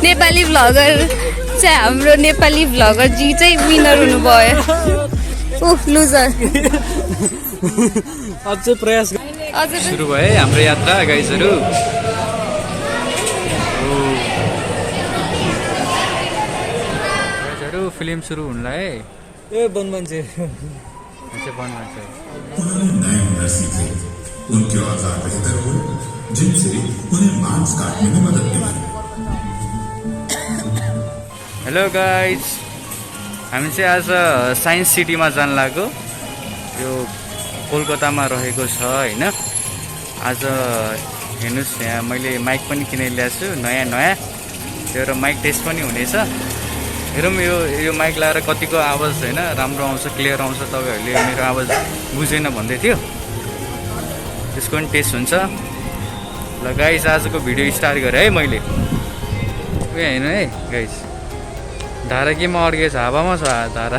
Nepali vlogger चाहिँ हाम्रो Nepali vlogger जी चाहिँ विनर हुनुभयो। उफ लुजर। अझै प्रयास अझै सुरु भयो है हाम्रो यात्रा गाइजहरू। गाइजहरू फिल्म सुरु हुनलाई है। ए बन मान्छे बन मान्छे उनके औजार बेहतर हो जिनसे उन्हें मांस काटने में मदद मिली। हेलो गाइज, हामी चाहिँ आज साइन्स सिटीमा जान लाग्यो। यो कोलकातामा रहेको छ होइन। आज हेर्नुहोस् यहाँ मैले माइक पनि किनेर ल्याएको छु नयाँ नयाँ। एउटा माइक टेस्ट पनि हुनेछ। हेरौँ यो माइक लगाएर कतिको आवाज होइन राम्रो आउँछ, क्लियर आउँछ। तपाईँहरूले मेरो आवाज बुझेन भन्दै थियो, त्यसको पनि टेस्ट हुन्छ। ल गाइज आजको भिडियो स्टार्ट गरेँ है मैले। उयो होइन है गाइज, धारा केमा अड्केछ? हावामा छ धारा।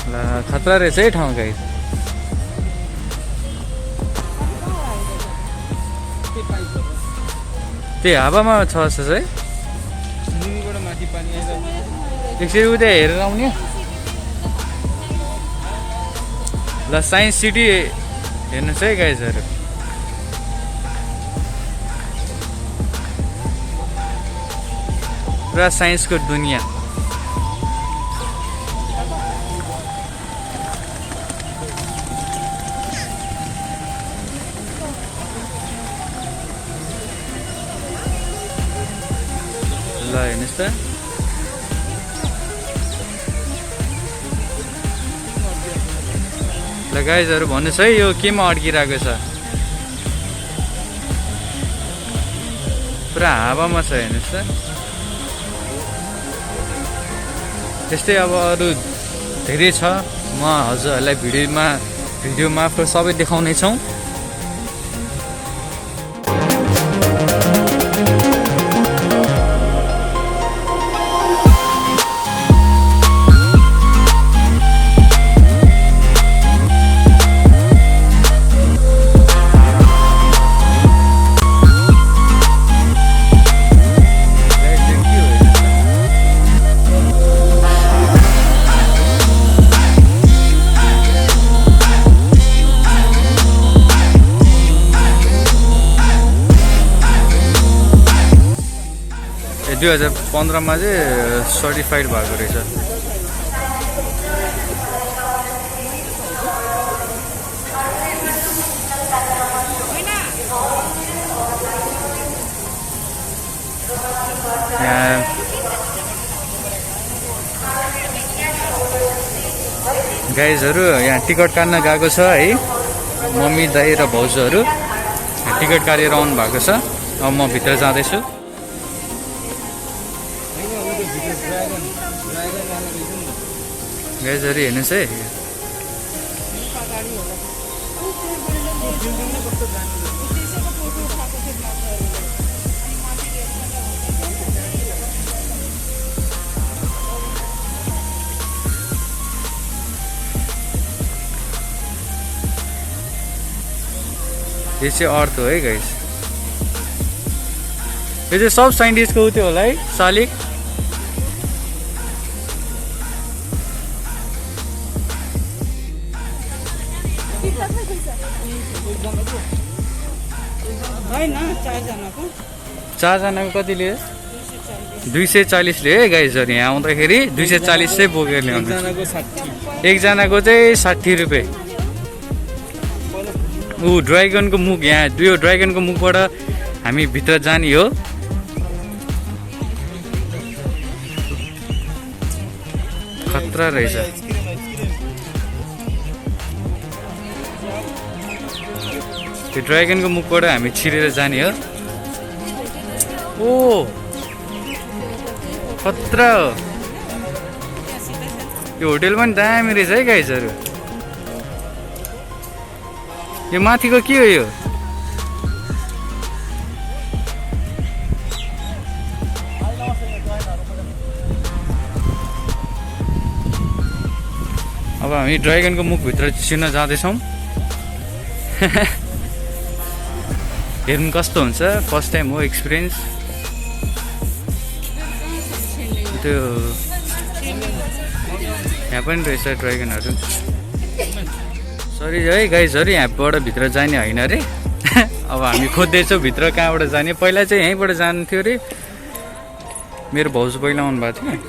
ल खतरा रहेछ है ठाउँ गाइज। त्यही हावामा छ जस्तो चाहिँ। एकचोटि उता हेरेर आउने। ल साइन्स सिटी हेर्नुहोस् है गाइजहरू। पुरा साइन्सको दुनियाँ। ल हेर्नुहोस् त, ल गाइजहरू भन्नुहोस् है यो केमा अड्किरहेको छ? पुरा हावामा छ हेर्नुहोस् त। त्यस्तै अब अरू धेरै छ। म हजुरहरूलाई भिडियोमा सबै देखाउने छौँ। यो 2015मा चाहिँ सर्टिफाइड भएको रहेछ। गाइजहरू यहाँ टिकट काट्न गएको छ है। मम्मी दाइ र भाउजूहरू टिकट काटेर आउनु भएको छ। अब म भित्र जाँदैछु। गाइजहरू हेर्नुहोस् है, यो चाहिँ अर्थ हो है गाइज। यो चाहिँ सब साइन्टिस्टको उ त्यो होला है शालिक। चारजनाको कति लियो? 240 लियो है गाइजहरू। यहाँ आउँदाखेरि 240 चाहिँ बोकेर ल्याउनु। एकजनाको चाहिँ 60 रुपियाँ। ऊ ड्राइगनको मुख, यहाँ यो ड्राइगनको मुखबाट हामी भित्र जाने हो। खतरा रहेछ। त्यो ड्राइगनको मुखबाट हामी छिरेर जाने हो। ओ खतरा हो। यो होटेल पनि दामी रहेछ है गाइजहरू। यो माथिको के हो यो? अब हामी ड्राइगनको मुखभित्र छिर्न जाँदैछौँ। हेर्नु कस्तो हुन्छ, फर्स्ट टाइम हो एक्सपिरियन्स। त्यो यहाँ पनि रहेछ ड्रागनहरू। सरी है गाइजहरू, यहाँबाट भित्र जाने होइन अरे। अब हामी खोज्दैछौँ भित्र कहाँबाट जाने। पहिला चाहिँ यहीँबाट जान्थ्यो अरे, मेरो भाउजू पहिला आउनु भएको थियो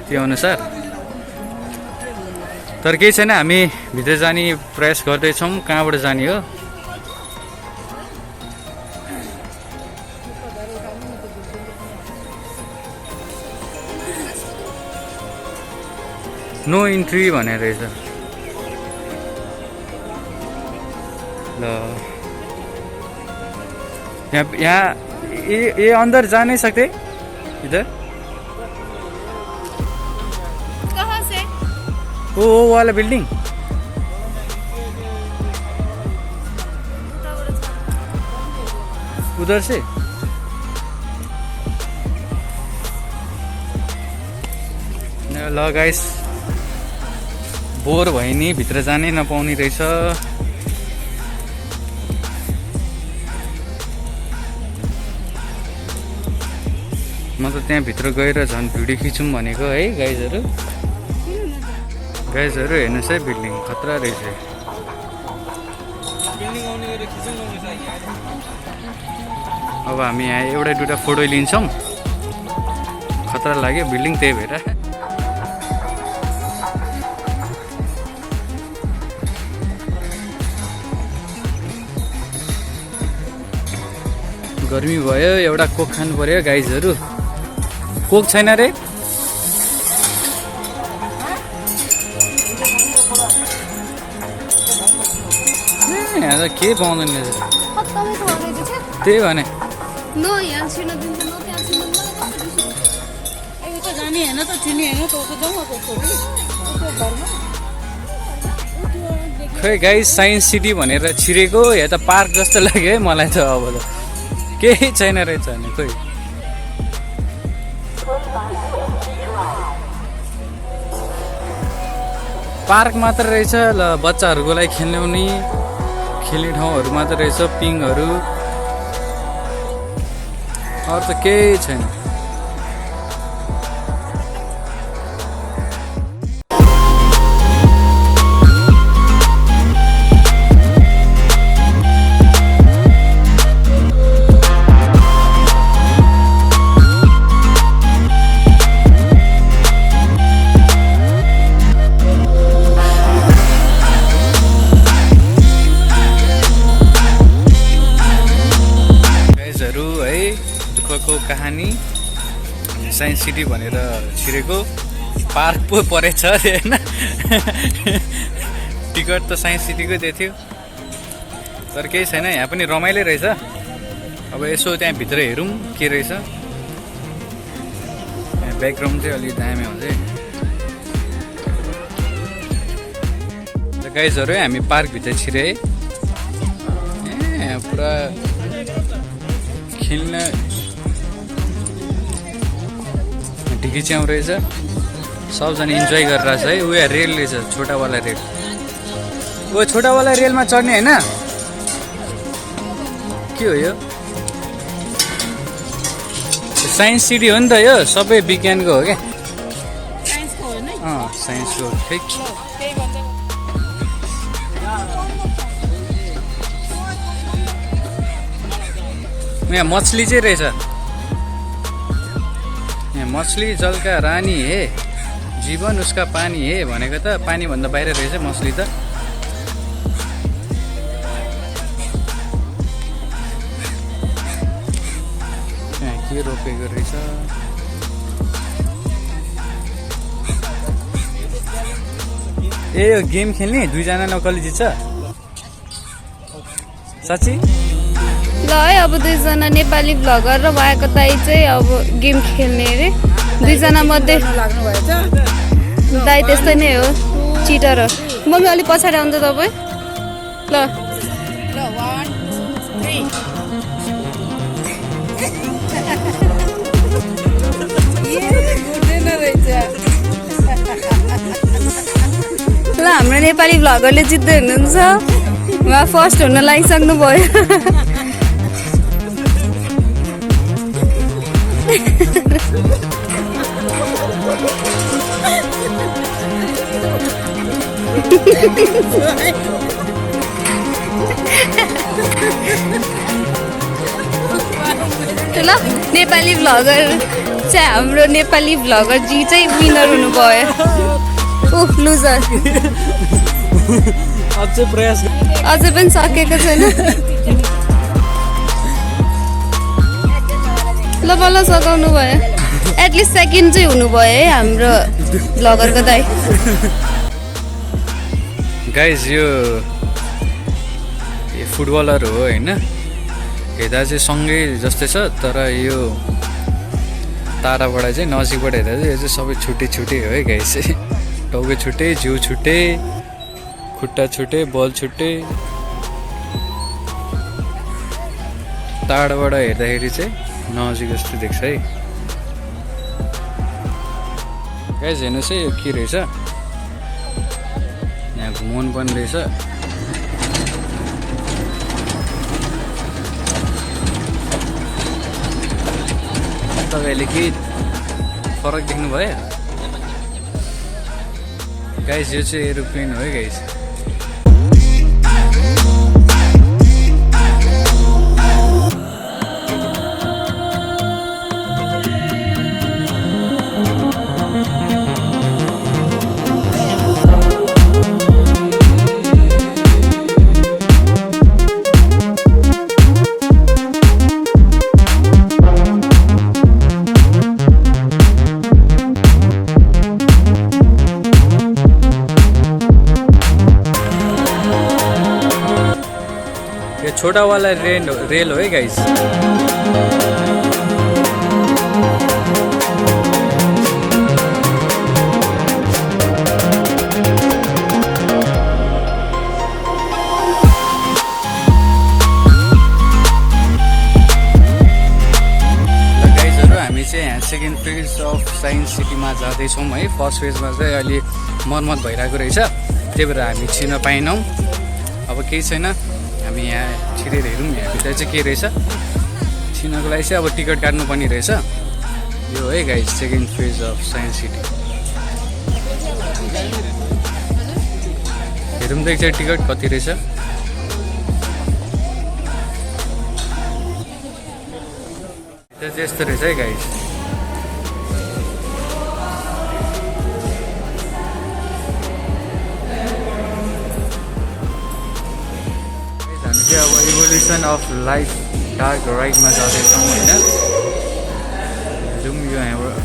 त्यो अनुसार। तर केही छैन, हामी भित्र जाने प्रयास गर्दैछौँ। कहाँबाट जाने हो? नो इन्ट्री भनेर रहेछ। ल यहाँ ये अंदर जा नहीं सकते इधर? कहाँ से? वो वाला बिल्डिंग उधर से। ल गाइस, बोर भयो नि, भित्र जानै नपाउने रहेछ। म त त्यहाँ भित्र गएर झन् भिडियो खिचौँ भनेको है गाइजहरू। गाइजहरू हेर्नुहोस् है, बिल्डिङ खतरा रहेछ। अब हामी यहाँ एउटा दुइटा फोटो लिन्छौँ। खतरा लाग्यो बिल्डिङ, त्यही भएर। गर्मी भयो, एउटा कोक खानु पर्यो गाइजहरू। कोक छैन रे? यहाँ त के पाउँदैन रहेछ, त्यही भने। खै गाइस, साइन्स सिटी भनेर छिरेको, या त पार्क जस्तो लाग्यो है मलाई त। अब त केही छैन रहेछ नि, खोइ। पार्क मात्र रहेछ ल, बच्चाहरूको लागि खेल्ने ठाउँहरू मात्र रहेछ, पिङहरू, अरू त केही छैन। दुःखको कहानी, साइन्स सिटी भनेर छिरेको, पार्क पो परेछ होइन। टिकट त साइन्स सिटीको दिएको थियो, तर केही छैन। यहाँ पनि रमाइलो रहेछ। अब यसो त्यहाँ भित्र हेरौँ के रहेछ। यहाँ ब्याकग्राउन्ड चाहिँ अलिक दामी हुन्छ। गाइजहरू, हामी पार्कभित्र छिरे है। यहाँ पुरा खेल्न ढिकी च्याउ रहेछ, सबजना इन्जोय गरिरहेछ है। उयो रेल रहेछ, छोटावाला रेल। ओ छोटावाला रेलमा चढ्ने होइन? के हो यो? साइन्स सिटी हो नि त यो, सबै विज्ञानको हो क्या। साइन्सको ठिक। यहाँ मछली चाहिँ रहेछ। यहाँ मछली जल का रानी हे, जीवन उसका पानी हे भनेको त पानी भन्दा बाहिर रहेछ मछली त। यहाँ के रोपेको रहेछ? ए यो गेम खेल्ने, दुईजना नकली जित्छ साँच्ची? ल है, अब दुईजना नेपाली भ्लगर र भएको दाइ चाहिँ अब गेम खेल्ने अरे। दुईजना मध्ये दाइ त्यस्तै नै हो, चिटर हो। मम्मी अलिक पछाडि आउँछ तपाईँ। ल ल, हाम्रो नेपाली भ्लगरले जित्दै हुनुहुन्छ। उहाँ फर्स्ट हुन लागिसक्नु भयो। ल नेपाली भ्लगर चाहिँ हाम्रो नेपाली भ्लगर जी चाहिँ विनर हुनुभयो। ओह लुजर अझै प्रयास अझै पनि सकेको छैन। ल बल्ल सघाउनु भयो। एटलिस्ट सेकेन्ड चाहिँ हुनुभयो है हाम्रो भ्लगरको दाइ। गाइज यो फुटबलर हो होइन, हेर्दा चाहिँ सँगै जस्तै छ, तर यो टाढाबाट चाहिँ नजिकबाट हेर्दा चाहिँ यो चाहिँ सबै छुट्टै छुट्टै हो है गाइज। टाउको छुट्टै, जिउ छुट्टै, खुट्टा छुट्टै, बल छुट्टै। टाढाबाट हेर्दाखेरि चाहिँ नजिक जस्तो देख्छ है गाइज। हेर्नुहोस् है यो के रहेछ, यहाँ घुमाउनु पनि रहेछ। तपाईँहरूले केही फरक देख्नुभयो गाइस? यो चाहिँ एरोप्लेन हो है गाइस। छोटा वाला रेल हो है गाइस। हामी चाहिँ यहाँ सेकेन्ड फेज अफ साइन्स सिटीमा जाँदैछौँ है। फर्स्ट फेजमा चाहिँ अहिले मर्मत भइरहेको रहेछ, त्यही भएर हामी छिर्न पाएनौँ। अब केही छैन, हामी यहाँ छिरेर हेरौँ यहाँभित्र चाहिँ के रहेछ। छिर्नको लागि चाहिँ अब टिकट काट्नु पर्ने रहेछ। यो है guys second phase of science city. हेरौँ त एकचोटि टिकट कति रहेछ। त्यस्तो रहेछ है गाइस। हामी चाहिँ अब इभोल्युसन अफ लाइफ डार्क राइडमा जाँदैछौँ होइन। जाउँ यो यहाँबाट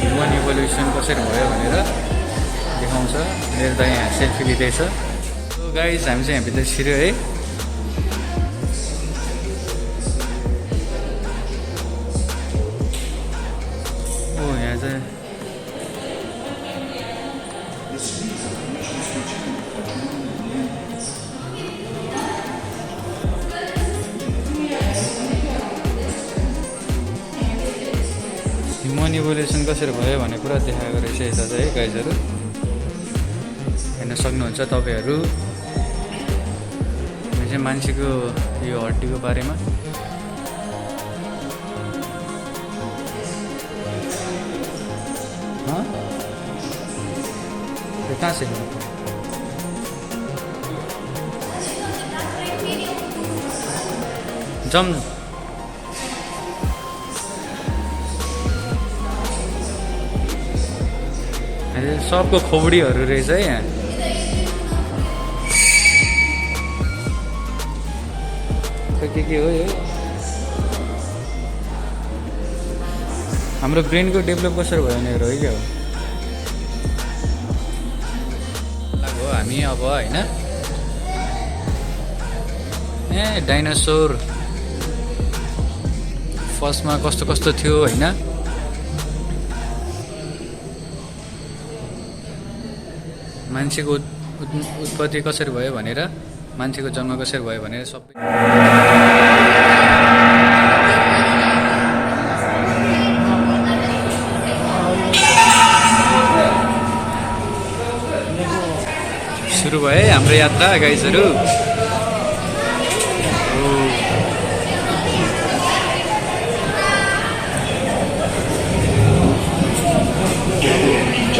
ह्युमन इभोल्युसन कसरी भयो भनेर देखाउँछ। मेरो त यहाँ सेल्फी लिँदैछ। सो गाइस हामी चाहिँ यहाँभित्र छिर्यो है। यहाँ चाहिँ ह्युमन इभोल्युसन कसरी भयो भन्ने कुरा देखाएको रहेछ यता चाहिँ है गाइजहरू। हेर्न सक्नुहुन्छ तपाईँहरू। यो चाहिँ मान्छेको यो हड्डीको बारेमा। कहाँ से जम सबको खोपडीहरू रहेछ है यहाँ। के हो यो? हाम्रो ब्रेनको डेभलप कसरी भयो भनेर हो क्या हो हामी अब होइन। ए डाइनासोर फर्स्टमा कस्तो कस्तो थियो होइन। मान्छेको उत्पत्ति कसरी भयो भनेर, मान्छेको जन्म कसरी भयो भनेर सबै सुरु भयो है हाम्रो यात्रा गाइजहरू।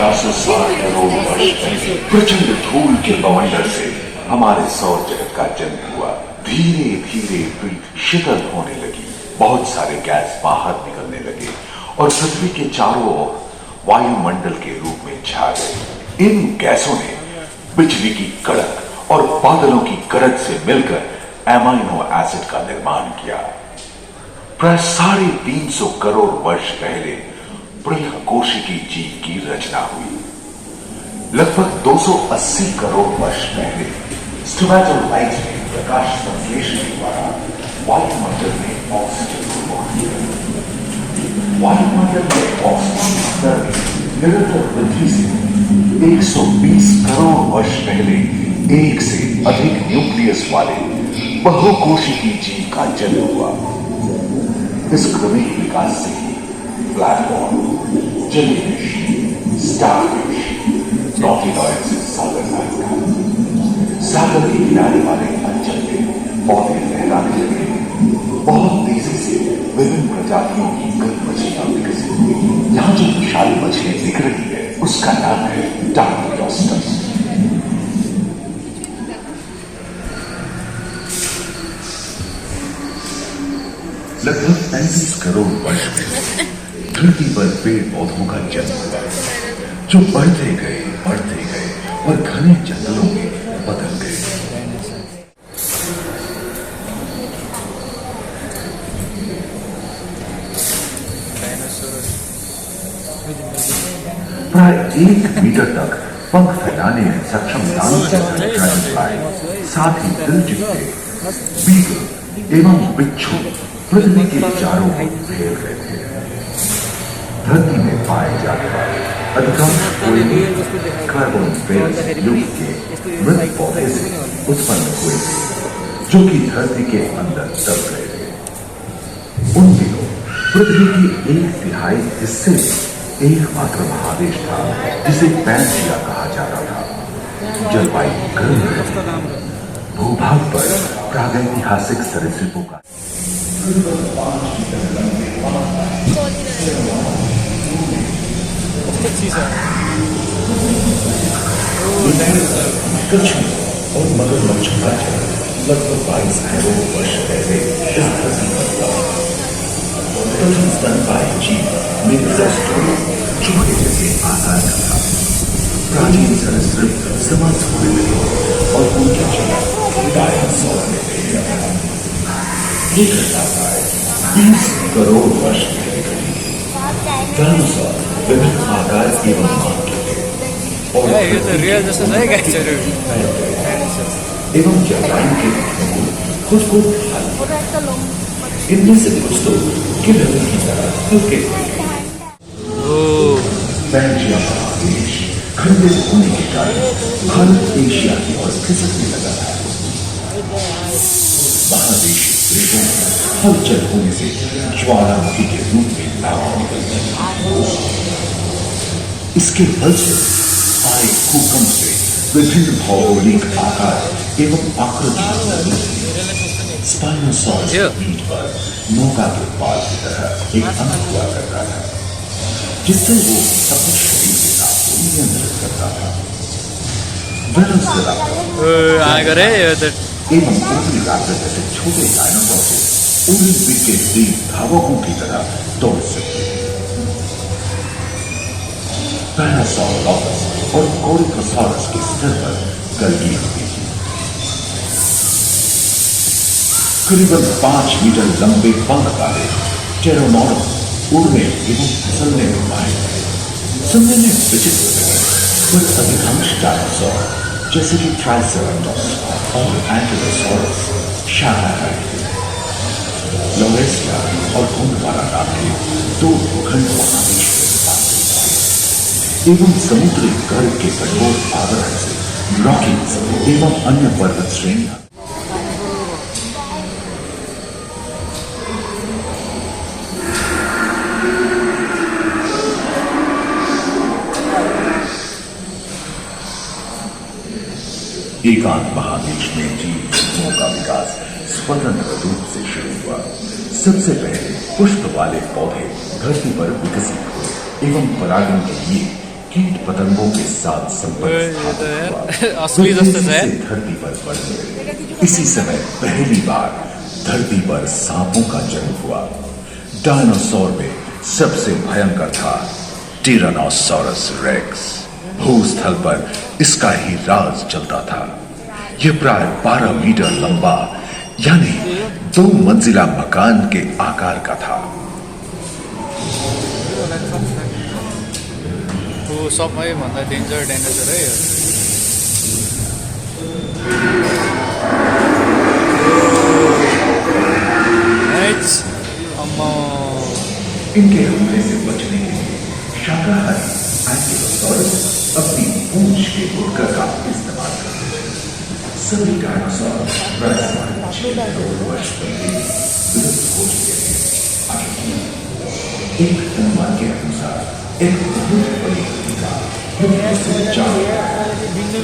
460 करोड़ वर्ष पहले प्रचंड धूल के बवंडर से हमारे सौर जगत का जन्म हुआ। धीरे धीरे पृथ्वी शीतल होने लगी, बहुत सारे गैस बाहर निकलने लगे और पृथ्वी के चारों ओर वायुमंडल के रूप में छा गए। इन गैसों ने बिजली की कड़क और बादलों की गरज से मिलकर एमाइनो एसिड का निर्माण किया। प्राय 350 करोड़ वर्ष पहले पृथक कोशिकी जीव की रचना हुई। लगभग 280 करोड़ वर्ष पहले स्टोमेटोलाइट में प्रकाश संश्लेषण के द्वारा वायुमंडल में ऑक्सीजन को ग्रहण किया। वायुमंडल में ऑक्सीजन स्तर में निरंतर वृद्धि से 120 करोड़ वर्ष पहले एक से अधिक न्यूक्लियस वाले बहुकोशिकी जीव का जन्म हुआ। इस क्रमिक विकास से प्लेटफॉर्म, जेलीफिश, स्टारफिश, नॉटिलॉइड से सागर लाया। सागर के किनारे वाले अंचल में पौधे लहराने लगे। बहुत तेजी से विभिन्न प्रजातियों की कई मछलियां विकसित हुई। यहाँ जो विशाल मछली दिख रही है उसका नाम है डार्कियोस्टस। लगभग 35 करोड़ वर्ष पहले धरती पर पेड़ पौधों का जन्म हुआ, जो बढ़ते गए और घने जंगलों में बदल गए। प्राय 1 मीटर तक पंख फैलाने में सक्षम साथ ही दिलचित्ते, बीगल एवं बिच्छू पृथ्वी के चारों ओर फैल रहे थे। धरती में पाए जाने वाले अधिकांश कोयले कार्बन बेस युग के मृत पौधे से उत्पन्न हुए थे, जो कि धरती के अंदर दब गए थे। उन दिनों पृथ्वी की 1/3 हिस्से में एकमात्र महादेश था जिसे पैंजिया कहा जाता था। जलवायु गर्म रहती, भूभाग पर प्रागैतिहासिक सरीसृपों का और मगरमच्छ का जन्म लगभग 22 करोड़ वर्ष पहले इस धरती पर हुआ। प्रथम स्तनपायी जीव मेगास्टोन चूहे जैसे आकार का था। प्राचीन सरीसृप समाप्त होने लगे और उनकी जगह डायनासोर में ले गया। ये घटना प्राय 20 करोड़ वर्ष पहले घटी। डायनासोर विभिन्न आकार एवं मांग के थे और एवं जलवायु के खुद को इनमें से कुछ तो गिलहरी की तरह हल्के पैंजिया महादेश खंडित होने के कारण भारत एशिया की ओर खिसकने लगा था। महादेशी द्वीपों में हलचल होने से ज्वालामुखी के रूप में लावा निकलती है। इसके फल से आए भूकंप से विभिन्न भौगोलिक आकार एवं आकृति स्पाइनोसॉरस की पीठ पर नौका के पाल की तरह एक अंग हुआ करता था, जिससे वो अपने शरीर के नाम को नियंत्रित करता था। एवं ऊपरी रास्ते जैसे छोटे डायनासोर से ओलंपिक के तेज धावकों की तरह दौड़ सकते थे। पैरासाउरोलॉपस और कोरिकोसॉरस के स्तर पर गर्मी होती थी। करीबन 5 मीटर लंबे पंख वाले टेरोनोडॉन उड़ने एवं फिसलने में माहिर थे। सुनने में विचित्र लगे, पर अधिकांश डायनासोर जैसे कि ट्राइसेराटोप्स और एंकिलोसॉरस शाकाहारी थे। लोरेसिया और गोंडवाना नाम के 2 भूखंड महादेश एवं समुद्री गर्भ के कठोर आवरण से रॉकीज एवं अन्य पर्वत श्रेणियां एकांत महादेश में जीव जंतुओं का विकास स्वतंत्र रूप से शुरू हुआ। सबसे पहले पुष्प वाले पौधे धरती पर विकसित हुए एवं परागण के लिए कीट पतंगों के साथ संपर्क यार, हुआ। असली वे दोस्त तेजी है। से धरती पर बढ़ गए। इसी समय पहली बार धरती पर सांपों का जन्म हुआ। डायनासोर में सबसे भयंकर था टिरानोसॉरस रेक्स। भूस्थल पर इसका ही राज चलता था। यह प्राय 12 मीटर लंबा यानी 2 मंजिला मकान के आकार का था। ऊ सबैभन्दा डेन्जर डाइनोसर है यो। हैट्स, अम्मा। इनके हमले से बचने के लिए शाकाहारी एंटिलोसॉरस अपनी पूंछ के गुटका का इस्तेमाल करते थे। सभी डायनासोर वर्ष पहले विलुप्त हो चुके थे। एक अनुमान के अनुसार एक बहुत बड़ी भूमिका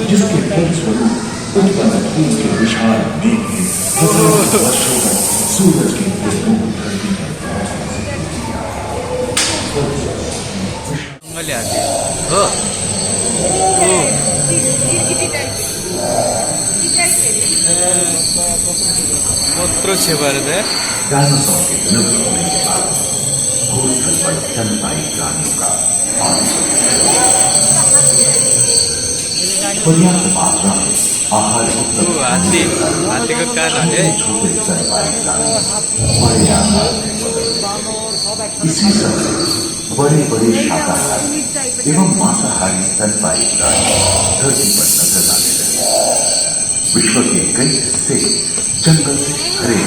जिसके फलस्वरूप उत्पन्न खून के विशाल मेघ ने हजारों वर्षों तक सूरज की धूप धरती पर मैले हाल्थेँ हो। कत्रो छेपाएर त डायनासोर के विलुप्त होने के बाद भूस्थल पर स्तनपायी प्राणियों का पर्याप्त मात्रा में आहार उपलब्ध हात्तीको कान हाल्यो है। छोटे स्तनपायी प्राणी बड़े आकार में बदल। इसी समय बड़े बड़े शाकाहारी एवं मांसाहारी स्तनपायी प्राणी धरती पर नजर आने लगे। विश्व के कई हिस्से जंगल से भरे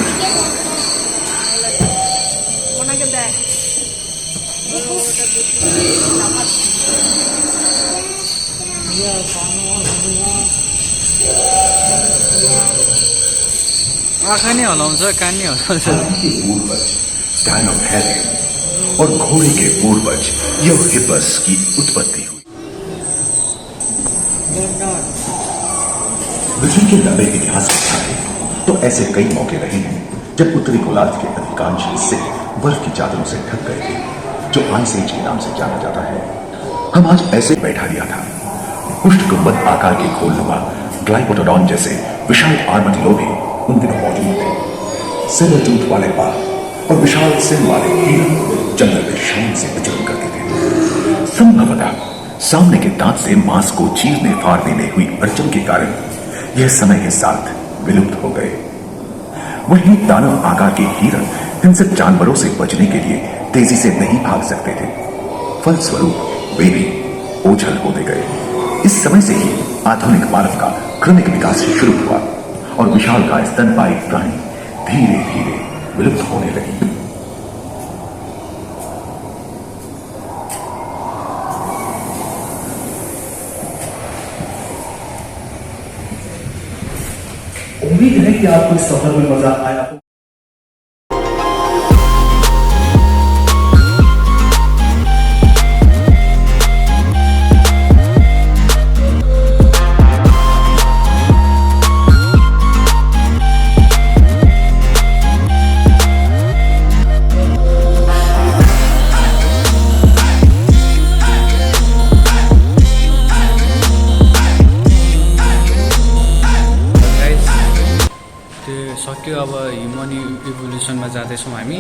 आँखा नै हलाउँछ, कान नै हलाउँछ। हाथी के पूर्वज डायनोथेरियम और घोड़े के पूर्वज यूहिपस की उत्पत्ति हुई। पृथ्वी के लंबे इतिहास में देखें तो ऐसे कई मौके रहे हैं जब उत्तरी गोलार्ध के अधिकांश हिस्से बर्फ की चादरों से ढक गए थे, जो आइस एज के नाम से जाना जाता है। हम आज ऐसे बैठा दिया था। पुष्ट गुंबद आकार के खोलनुमा ग्लाइकोडोन जैसे विशाल आर्madillo भी उन दिनों मौजूद थे। सिर टूट वाले बाल और विशाल सिर वाले हिरण जंगल में शान से विचरण करते थे। संभवतः सामने के दांत से मांस को चीरने फाड़ने में हुई अड़चन के कारण यह समय के साथ विलुप्त हो गए। वहीं दानव आकार के हिरण हिंसक जानवरों से बचने के लिए तेजी से नहीं भाग सकते थे। फलस्वरूप वे भी ओझल होते गए। इस समय से ही आधुनिक मानव का क्रमिक विकास शुरू हुआ और विशालकाय स्तनपायी प्राणी धीरे धीरे विलुप्त होने लगी। उम्मीद है कि आपको इस सफर में मजा आया हो। सक्यो। अब ह्युमन इभोल्युसनमा जाँदैछौँ हामी।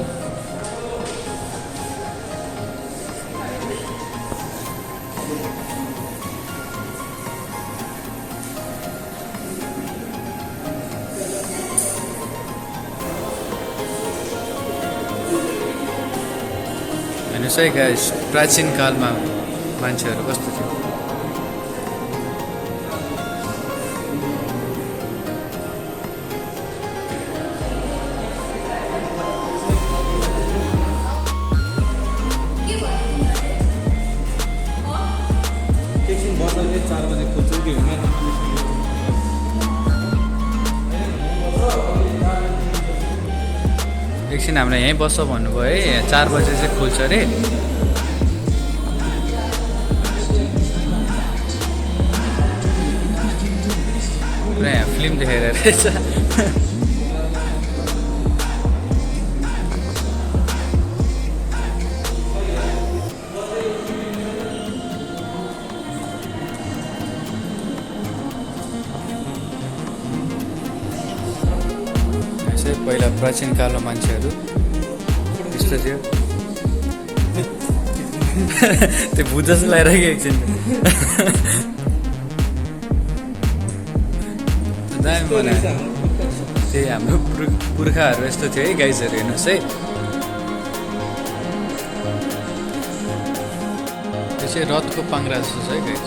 हेर्नुहोस् है गाइस, प्राचीन कालमा मान्छेहरू कस्तो थियो। एकछिन हामीलाई यहीँ बस्छ भन्नुभयो है। 4 बजे चाहिँ खुल्छ अरे। पुरा यहाँ फिल्म देखेर रहेछ। पहिला प्राचीन कालमा मान्छेहरू यस्तो थियो त्यो भूत जस्तो लगाइरहेको एकछिन दामी बनायो त्यही हाम्रो पुर्खाहरू यस्तो थियो है गाइजहरू हेर्नुहोस् है त्यो चाहिँ रथको पाङ्ग्रा जस्तो छ है गाइज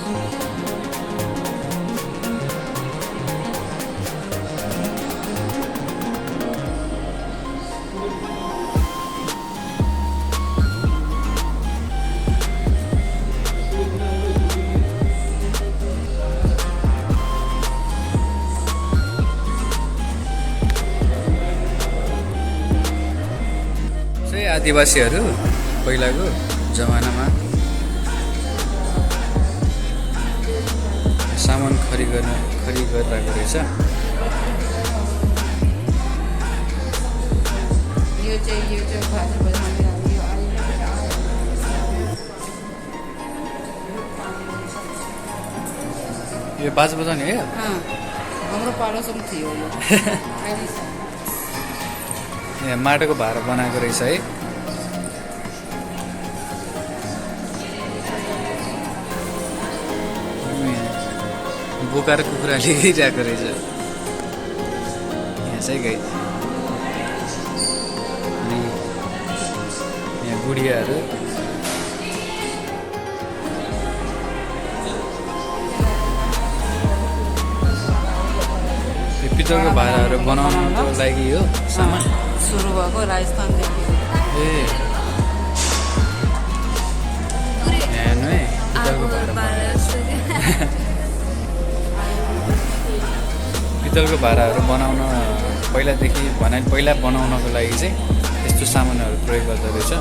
आदिवासीहरू पहिलाको जमानामा सामान खरिद गरिरहेको रहेछ यो बाजा बजाउने हो हाम्रो पाडोसम्म थियो यहाँ माटोको भाँडा बनाएको रहेछ है बोकाएर कुखुरा लिइरहेको रहेछ यहाँ चाहिँ गाई अनि यहाँ गुडियाहरू पितलको भाँडाहरू बनाउनको लागि हो सामान सुरु भएको राजस्थानदेखि ए हेर्नु है पितलको पितलको भाँडाहरू बनाउन पहिलादेखि पहिला बनाउनको लागि चाहिँ यस्तो सामानहरू प्रयोग गर्दो रहेछ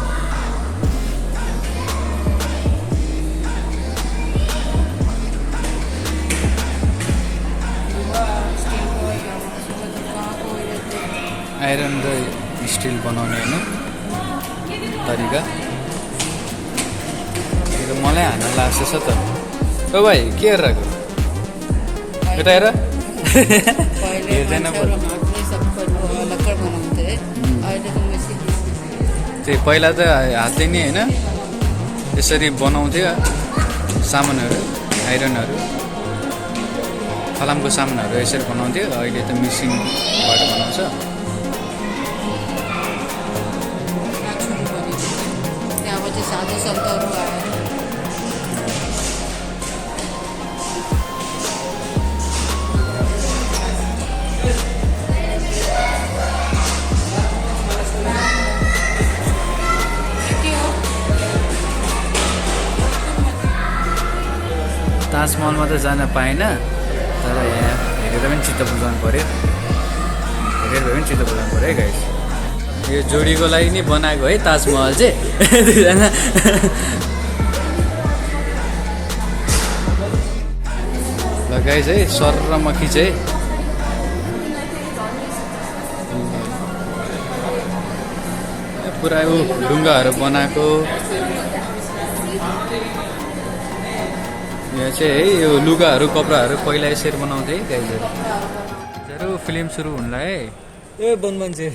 आइरन र स्टिल बनाउने होइन तरिका मलाई हान्न लाग्छ छ त ओ भाइ के हेरेको यता हेर हेर्दैन त्यही पहिला त हातले नि होइन यसरी बनाउँथ्यो सामानहरू आइरनहरू फलामको सामानहरू यसरी बनाउँथ्यो अहिले त मिसिनबाट बनाउँछ साधु सन्तहरू आएर ताजमहलमा त जान पाएन तर यहाँ हेरेर पनि चित्त बुझाउनु पऱ्यो हेरेर भए पनि चित्त बुझाउनु पऱ्यो है गाइस यो जोडीको लागि नि बनाएको है ताजमहल चाहिँ दुईजना ल गाइस है सर र मक्खी चाहिँ पुरा ढुङ्गाहरू बनाएको यहाँ चाहिँ है यो लुगाहरू कपडाहरू पहिला यसरी बनाउँथे है गाइजहरू फिल्म सुरु हुनलाई है ए बन मान्छे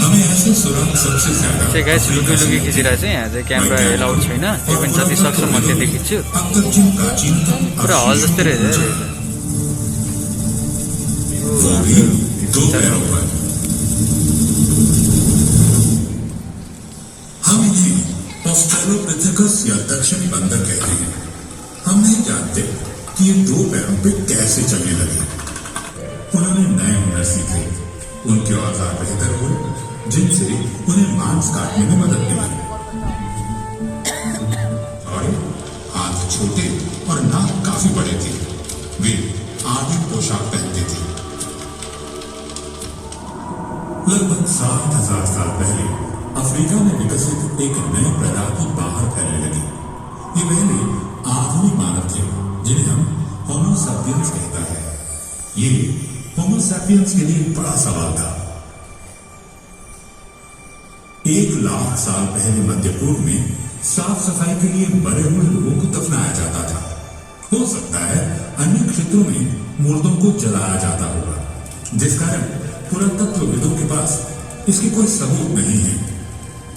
हमें ऐसे सुरंग सबसे ज्यादा चाहिँ गाइस लुगी खिचिरहेको चाहिँ यहाँ चाहिँ क्यामेरा एलाउड छैन त्यो पनि जति सक्छ म त्यति खिच्छु अब तक जिन प्राचीनतम पुरा हल जस्तै रहेछ वो भी दो पैरों पर हम इन्हें ऑस्ट्रेलोपिथेकस या दक्षिणी बंदर कहते हैं हम नहीं जानते कि ये दो पैरों पे कैसे चलने लगे उन्होंने नए हुनर सीखे उनके औजार बेहतर हुए जिनसे उन्हें मांस काटने में मदद मिली और हाथ छोटे और नाक काफी बड़े थे वे आधी पोशाक पहनते थे लगभग 7,000 साल पहले अफ्रीका में विकसित एक नई प्रजाति बाहर फैलने लगी ये पहले आधुनिक मानव थे जिन्हें हम होमो सैपियंस कहता है ये होमो सैपियंस के लिए एक बड़ा सवाल था 1 लाख साल पहले मध्य पूर्व में साफ सफाई के लिए मरे हुए लोगों को दफनाया जाता था हो सकता है अन्य क्षेत्रों में मुर्दों को जलाया जाता होगा जिस कारण पुरातत्वविदों के पास इसके कोई सबूत नहीं है।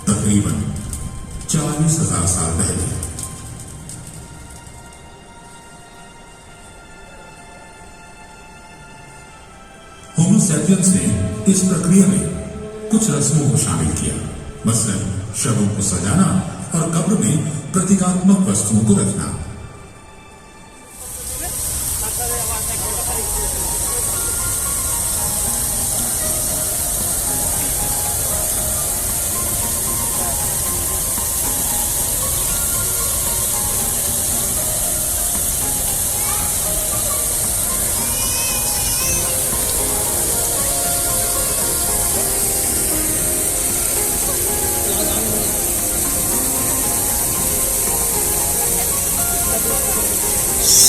तकरीबन 40,000 साल पहले होमो सैपियंस ने इस प्रक्रिया में कुछ रस्मों को शामिल किया, मसलन शवों को सजाना और कब्र में प्रतीकात्मक वस्तुओं को रखना।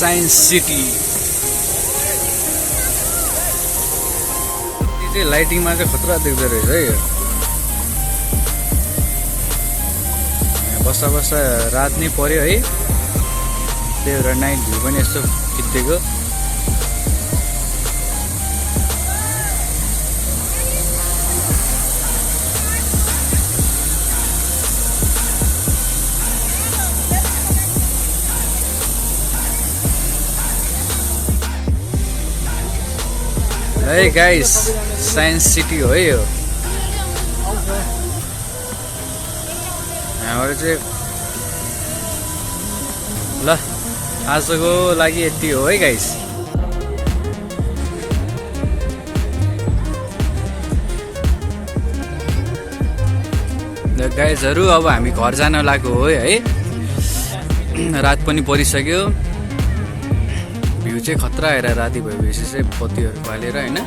साइन्स सिटी चाहिँ लाइटिङमा चाहिँ खतरा देख्दो रहेछ है। बस्दा बस्दा रात नै पर्यो है, त्यही भएर नाइट भ्यू पनि यस्तो खिच्देको। है गाइस, साइन्स सिटी हो है यो। यहाँबाट चाहिँ ल आजको लागि यति हो है गाइस। गाइजहरू अब हामी घर जान लाग्यो हो है। रात पनि परिसक्यो, भ्यू चाहिँ खतरा आएर राति भएपछि चाहिँ बत्तीहरू बालेर होइन,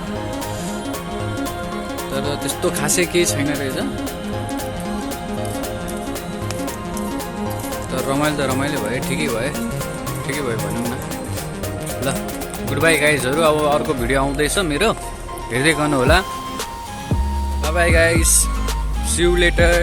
तर त्यस्तो खासै केही छैन रहेछ। तर रमाइलो त रमाइलो भयो, ठिकै भयो भनौँ न। ल गुड बाई गाइजहरू, अब अर्को भिडियो आउँदैछ मेरो, हेर्दै गर्नु होला। Bye bye guys, see you letter.